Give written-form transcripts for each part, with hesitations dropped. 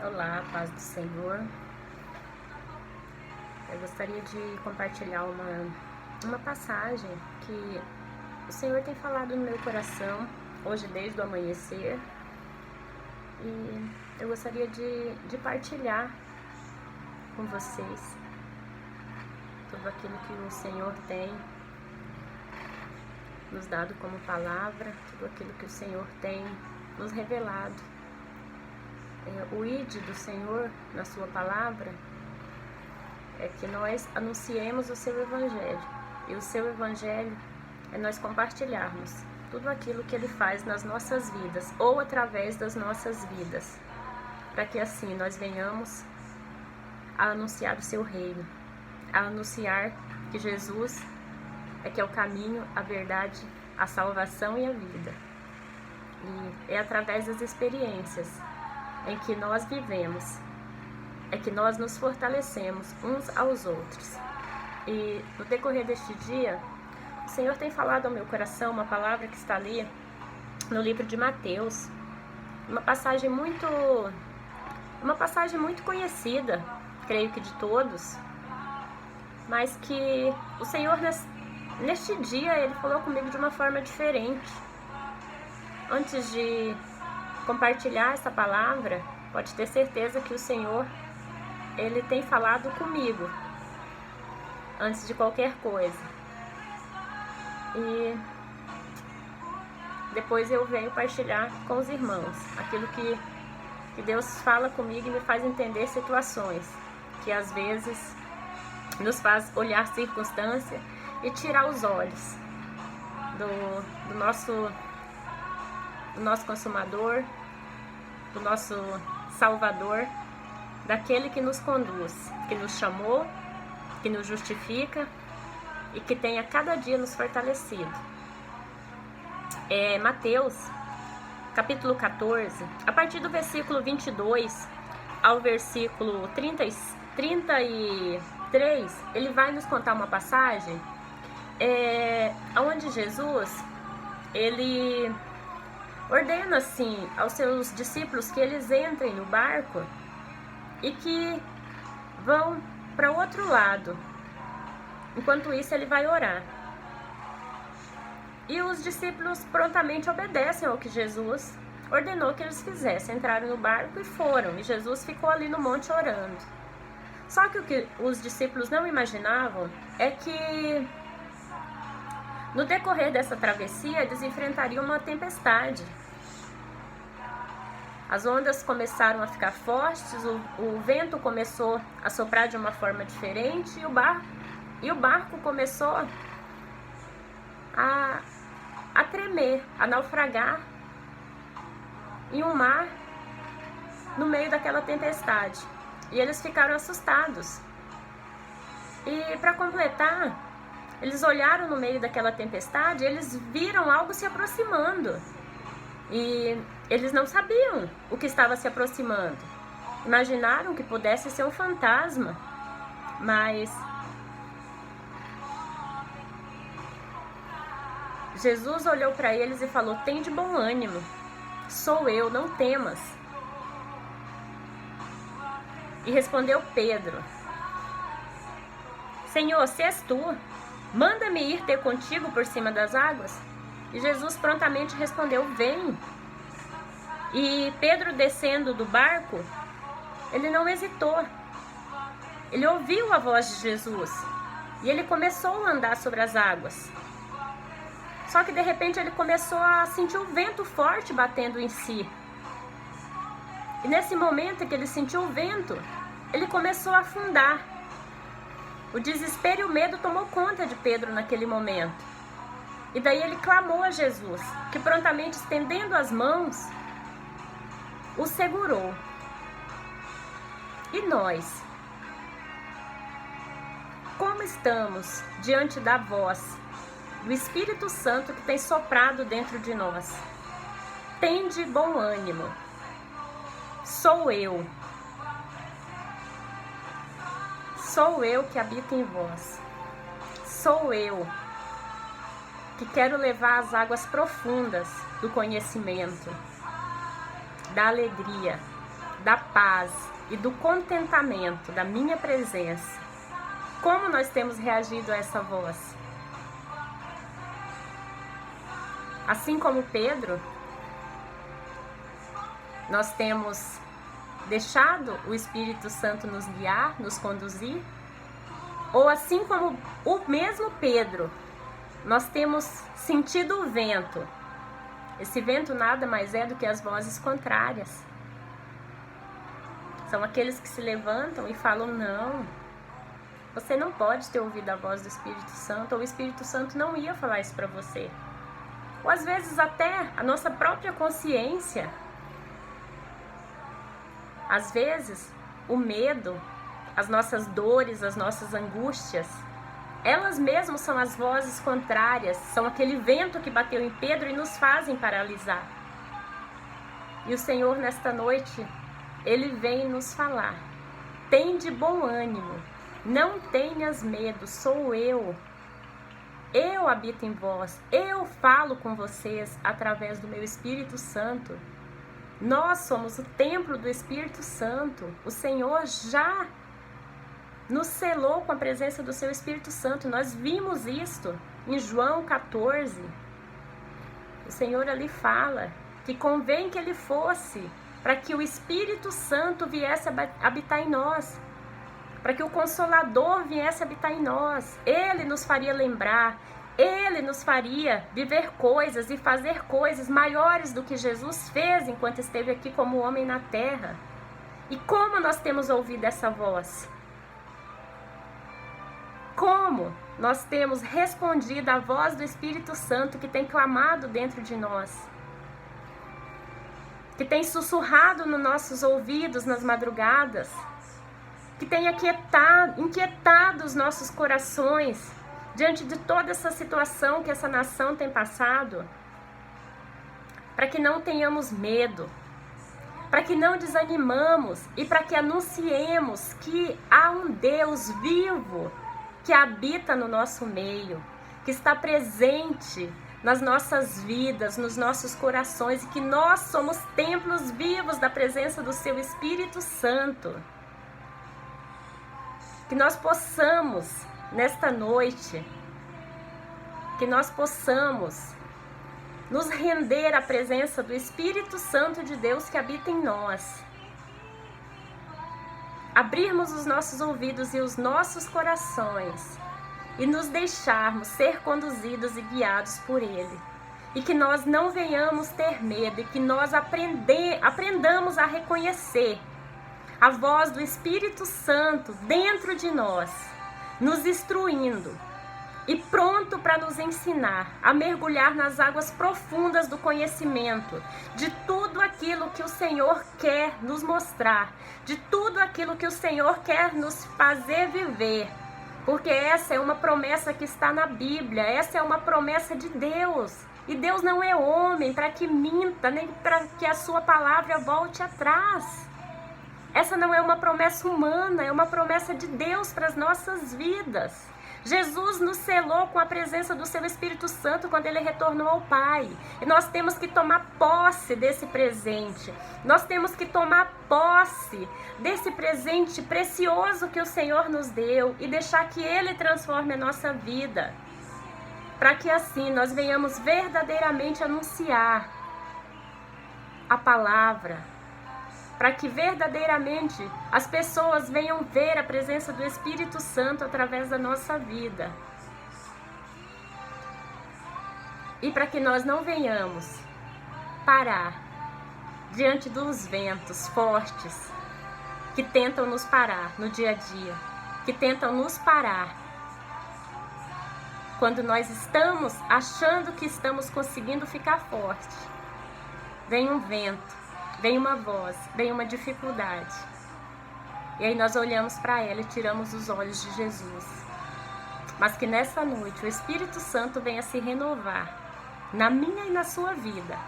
Olá, paz do Senhor. Eu gostaria de compartilhar uma passagem que o Senhor tem falado no meu coração, hoje desde o amanhecer. E eu gostaria de partilhar com vocês tudo aquilo que o Senhor tem nos dado como palavra, tudo aquilo que o Senhor tem nos revelado. O ide do Senhor na sua palavra é que nós anunciemos o seu evangelho, e o seu evangelho é nós compartilharmos tudo aquilo que ele faz nas nossas vidas ou através das nossas vidas, para que assim nós venhamos a anunciar o seu reino, a anunciar que Jesus é que é o caminho, a verdade, a salvação e a vida. E é através das experiências em que nós vivemos, é que nós nos fortalecemos uns aos outros. E no decorrer deste dia, o Senhor tem falado ao meu coração uma palavra que está ali no livro de Mateus, uma passagem muito conhecida, creio que de todos, mas que o Senhor neste dia ele falou comigo de uma forma diferente. Antes de compartilhar essa palavra, pode ter certeza que o Senhor, ele tem falado comigo antes de qualquer coisa. E depois eu venho partilhar com os irmãos aquilo que Deus fala comigo e me faz entender situações que às vezes nos faz olhar circunstância e tirar os olhos do nosso consumador, do nosso Salvador, daquele que nos conduz, que nos chamou, que nos justifica e que tem a cada dia nos fortalecido. Mateus, capítulo 14, a partir do versículo 22 ao versículo 33, ele vai nos contar uma passagem onde Jesus, ele ordena assim aos seus discípulos que eles entrem no barco e que vão para o outro lado. Enquanto isso, ele vai orar. E os discípulos prontamente obedecem ao que Jesus ordenou que eles fizessem. Entraram no barco e foram. E Jesus ficou ali no monte orando. Só que o que os discípulos não imaginavam é que no decorrer dessa travessia, eles enfrentariam uma tempestade. As ondas começaram a ficar fortes, o vento começou a soprar de uma forma diferente e o barco começou a tremer, a naufragar em um mar no meio daquela tempestade. E eles ficaram assustados. E para completar, eles olharam no meio daquela tempestade, eles viram algo se aproximando. E eles não sabiam o que estava se aproximando. Imaginaram que pudesse ser um fantasma. Mas Jesus olhou para eles e falou: "Tem de bom ânimo. Sou eu, não temas." E respondeu Pedro: "Senhor, se és tu, manda-me ir ter contigo por cima das águas." E Jesus prontamente respondeu: "Vem." E Pedro, descendo do barco, ele não hesitou. Ele ouviu a voz de Jesus e ele começou a andar sobre as águas. Só que de repente ele começou a sentir o vento forte batendo em si. E nesse momento em que ele sentiu o vento, ele começou a afundar. O desespero e o medo tomou conta de Pedro naquele momento. E daí ele clamou a Jesus, que prontamente, estendendo as mãos, o segurou. E nós? Como estamos diante da voz do Espírito Santo que tem soprado dentro de nós? Tende bom ânimo. Sou eu. Sou eu que habito em vós. Sou eu que quero levar as águas profundas do conhecimento, da alegria, da paz e do contentamento da minha presença, como nós temos reagido a essa voz? Assim como Pedro, nós temos deixado o Espírito Santo nos guiar, nos conduzir? Ou assim como o mesmo Pedro, nós temos sentido o vento? Esse vento nada mais é do que as vozes contrárias. São aqueles que se levantam e falam: não, você não pode ter ouvido a voz do Espírito Santo, ou o Espírito Santo não ia falar isso para você. Ou às vezes até a nossa própria consciência. Às vezes o medo, as nossas dores, as nossas angústias, elas mesmas são as vozes contrárias, são aquele vento que bateu em Pedro e nos fazem paralisar. E o Senhor nesta noite, Ele vem nos falar: tem de bom ânimo, não tenhas medo, sou eu habito em vós, eu falo com vocês através do meu Espírito Santo. Nós somos o templo do Espírito Santo. O Senhor já nos selou com a presença do seu Espírito Santo. Nós vimos isto em João 14. O Senhor ali fala que convém que Ele fosse para que o Espírito Santo viesse habitar em nós, para que o Consolador viesse habitar em nós. Ele nos faria lembrar, Ele nos faria viver coisas e fazer coisas maiores do que Jesus fez enquanto esteve aqui como homem na terra. E como nós temos ouvido essa voz? Como nós temos respondido à voz do Espírito Santo que tem clamado dentro de nós, que tem sussurrado nos nossos ouvidos nas madrugadas, que tem inquietado os nossos corações diante de toda essa situação que essa nação tem passado, para que não tenhamos medo, para que não desanimamos e para que anunciemos que há um Deus vivo que habita no nosso meio, que está presente nas nossas vidas, nos nossos corações, e que nós somos templos vivos da presença do seu Espírito Santo. Que nós possamos, nesta noite, que nós possamos nos render à presença do Espírito Santo de Deus que habita em nós. Abrirmos os nossos ouvidos e os nossos corações e nos deixarmos ser conduzidos e guiados por Ele. E que nós não venhamos ter medo e que nós aprendamos a reconhecer a voz do Espírito Santo dentro de nós, nos instruindo e pronto para nos ensinar a mergulhar nas águas profundas do conhecimento de tudo aquilo que o Senhor quer nos mostrar, de tudo aquilo que o Senhor quer nos fazer viver, porque essa é uma promessa que está na Bíblia, essa é uma promessa de Deus, e Deus não é homem para que minta, nem para que a sua palavra volte atrás. Essa não é uma promessa humana, é uma promessa de Deus para as nossas vidas. Jesus nos selou com a presença do seu Espírito Santo quando Ele retornou ao Pai. E nós temos que tomar posse desse presente. Nós temos que tomar posse desse presente precioso que o Senhor nos deu e deixar que Ele transforme a nossa vida. Para que assim nós venhamos verdadeiramente anunciar a palavra. Para que verdadeiramente as pessoas venham ver a presença do Espírito Santo através da nossa vida. E para que nós não venhamos parar diante dos ventos fortes que tentam nos parar no dia a dia, que tentam nos parar quando nós estamos achando que estamos conseguindo ficar forte. Vem um vento, vem uma voz, vem uma dificuldade. E aí nós olhamos para ela e tiramos os olhos de Jesus. Mas que nessa noite o Espírito Santo venha se renovar na minha e na sua vida,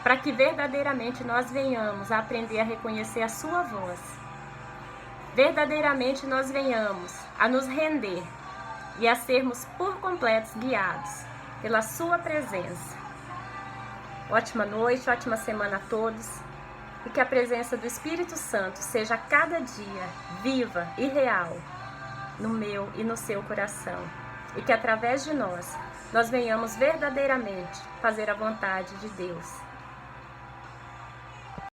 para que verdadeiramente nós venhamos a aprender a reconhecer a sua voz. Verdadeiramente nós venhamos a nos render e a sermos por completos guiados pela sua presença. Ótima noite, ótima semana a todos. e que a presença do Espírito Santo seja a cada dia viva e real no meu e no seu coração, e que através de nós venhamos verdadeiramente fazer a vontade de Deus.